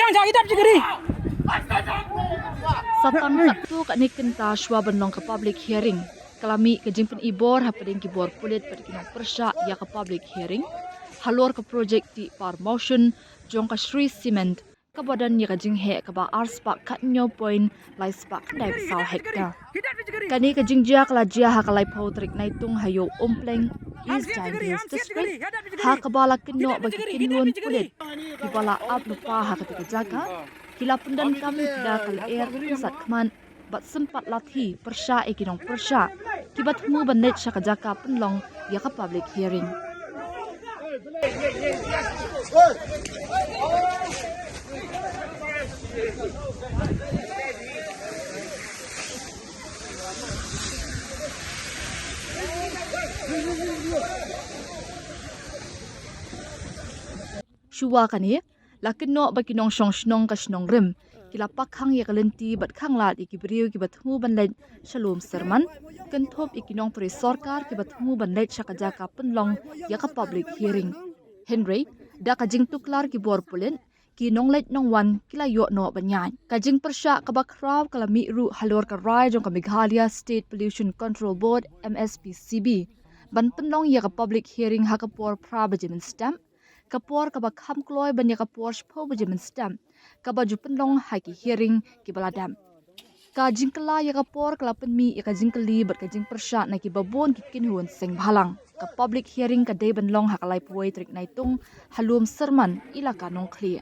yang dah hidup segeri. Satan taktu kat ni kenta shwa benlong ke public hearing. Kalami ke jimpen ibor hapading ki bor pulit perkinong persya ya ke public hearing. Halor ke projek ti par motion jong ka Sri Cement ke badan ya ke jinghe ke ba arspak kat nyo point lai spak dai besau hektar. Kani ke jingjia kala jia ha kalai pautrik naitung hayo ompleng East Giant District ha kabala kinno bagi kinun pulit di bala ab lupa ha ketika jaga kila pendan kami dah kal air pusat keman bat sempat latih persya ikinong persya kibat mu bandit syaka jaka penlong ya ke public hearing. Shuwa kani lakin no bakinong shong shnong ka shnong rim kila pakhang ya kalenti bat khang lat ikibriu ki batmu banlet shalom serman kenthop ikinong pri sarkar ki batmu banlet shakaja ka penlong ya ka public hearing Henry da ka jing tuklar ki bor pulen ki nonglet nongwan kila yo no banyan ka jing persya ka bakraw kala mi ru halor ka rai jong ka Meghalaya State Pollution Control Board MSPCB ban penlong ya ka public hearing ha ka por pra bajimin stamp kapor kaba kham kloy banya kapor shpo bajimin stamp kaba jupenlong haki hearing ki baladam ka jingkala ya kapor kalapen mi ya ka jingkali bat ka jing persya na ki babon ki kinhun seng bhalang ka public hearing ka day benlong hakalai puai trik naitung halum serman ilaka nong clear